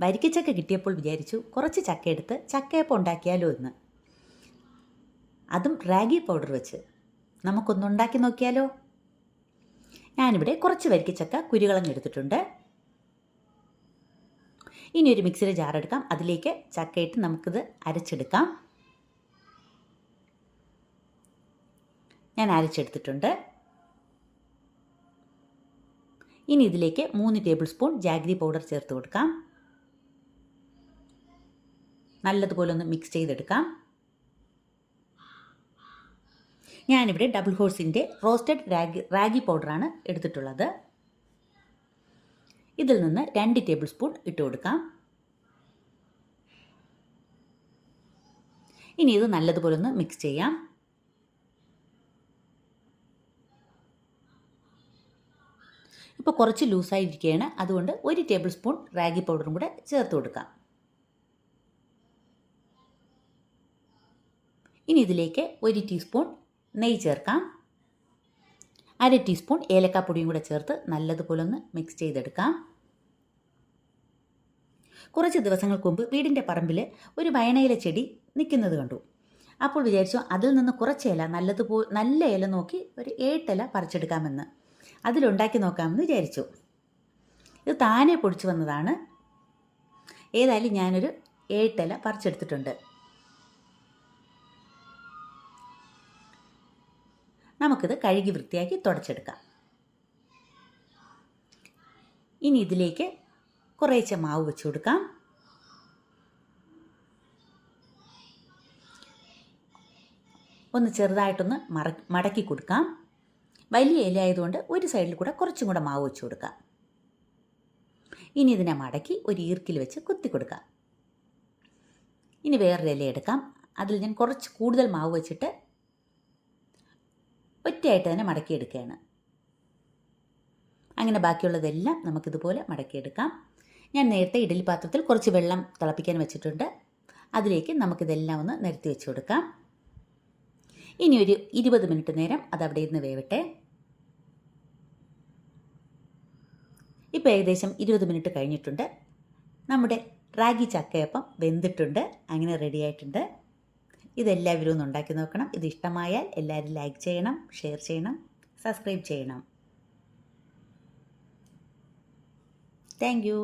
വരിക്കച്ചക്ക കിട്ടിയപ്പോൾ വിചാരിച്ചു കുറച്ച് ചക്ക എടുത്ത് ചക്കയപ്പം ഉണ്ടാക്കിയാലോ എന്ന്. അതും റാഗി പൗഡർ വെച്ച് നമുക്കൊന്നുണ്ടാക്കി നോക്കിയാലോ. ഞാനിവിടെ കുറച്ച് വരിക്കച്ചക്ക കുരുകളഞ്ഞെടുത്തിട്ടുണ്ട്. ഇനി ഒരു മിക്സിയുടെ ജാർ എടുക്കാം. അതിലേക്ക് ചക്കയിട്ട് നമുക്കിത് അരച്ചെടുക്കാം. ഞാൻ അരച്ചെടുത്തിട്ടുണ്ട്. ഇനി ഇതിലേക്ക് 3 ടേബിൾ സ്പൂൺ ജാഗ്രി പൗഡർ ചേർത്ത് കൊടുക്കാം. നല്ലതുപോലെ ഒന്ന് മിക്സ് ചെയ്തെടുക്കാം. ഞാനിവിടെ ഡബിൾ ഹോഴ്സിൻ്റെ റോസ്റ്റഡ് റാഗി പൗഡറാണ് എടുത്തിട്ടുള്ളത്. ഇതിൽ നിന്ന് 2 ടേബിൾ സ്പൂൺ ഇട്ട് കൊടുക്കാം. ഇനി ഇത് നല്ലതുപോലെ ഒന്ന് മിക്സ് ചെയ്യാം. ഇപ്പോൾ കുറച്ച് ലൂസായിരിക്കുകയാണ്, അതുകൊണ്ട് 1 ടേബിൾ സ്പൂൺ റാഗി പൗഡറും കൂടെ ചേർത്ത് കൊടുക്കാം. ഇനി ഇതിലേക്ക് 1 ടീസ്പൂൺ നെയ്യ് ചേർക്കാം. 1/2 ടീസ്പൂൺ ഏലക്കാപ്പൊടിയും കൂടെ ചേർത്ത് നല്ലതുപോലെ ഒന്ന് മിക്സ് ചെയ്തെടുക്കാം. കുറച്ച് ദിവസങ്ങൾക്ക് മുമ്പ് വീടിൻ്റെ പറമ്പിൽ ഒരു വയണയില ചെടി നിൽക്കുന്നത് കണ്ടു. അപ്പോൾ വിചാരിച്ചു അതിൽ നിന്ന് കുറച്ച് ഇല നല്ല ഇല നോക്കി ഒരു 8 ഇല പറിച്ചെടുക്കാമെന്ന്. അതിലുണ്ടാക്കി നോക്കാമെന്ന് വിചാരിച്ചു. ഇത് താനെ പൊടിച്ചു വന്നതാണ്. ഏതായാലും ഞാനൊരു 8 ഇല പറിച്ചെടുത്തിട്ടുണ്ട്. നമുക്കിത് കഴുകി വൃത്തിയാക്കി തുടച്ചെടുക്കാം. ഇനി ഇതിലേക്ക് കുറേശ്ശെ മാവ് വെച്ച് കൊടുക്കാം. ഒന്ന് ചെറുതായിട്ടൊന്ന് മടക്കി കൊടുക്കാം. വലിയ ഇല ആയതുകൊണ്ട് ഒരു സൈഡിൽ കൂടെ കുറച്ചും കൂടെ മാവ് വെച്ച് കൊടുക്കാം. ഇനി ഇതിനെ മടക്കി ഒരു ഈർക്കിൽ വെച്ച് കുത്തി കൊടുക്കാം. ഇനി വേറൊരു ഇല എടുക്കാം. അതിൽ ഞാൻ കുറച്ച് കൂടുതൽ മാവ് വെച്ചിട്ട് ഒറ്റയായിട്ട് തന്നെ മടക്കിയെടുക്കുകയാണ്. അങ്ങനെ ബാക്കിയുള്ളതെല്ലാം നമുക്കിതുപോലെ മടക്കിയെടുക്കാം. ഞാൻ നേരത്തെ ഇഡ്ഡലി പാത്രത്തിൽ കുറച്ച് വെള്ളം തിളപ്പിക്കാൻ വെച്ചിട്ടുണ്ട്. അതിലേക്ക് നമുക്കിതെല്ലാം ഒന്ന് നിരത്തി വെച്ച് കൊടുക്കാം. ഇനി ഒരു 20 മിനിറ്റ് നേരം അതവിടെ ഇരുന്ന് വേവട്ടെ. ഇപ്പോൾ ഏകദേശം 20 മിനിറ്റ് കഴിഞ്ഞിട്ടുണ്ട്. നമ്മുടെ റാഗി ചക്കയപ്പം വെന്തിട്ടുണ്ട്. അങ്ങനെ റെഡി ആയിട്ടുണ്ട്. ഇതെല്ലാവരും ഒന്ന് ഉണ്ടാക്കി നോക്കണം. ഇത് ഇഷ്ടമായാൽ എല്ലാവരും ലൈക്ക് ചെയ്യണം, ഷെയർ ചെയ്യണം, സബ്സ്ക്രൈബ് ചെയ്യണം. Thank you.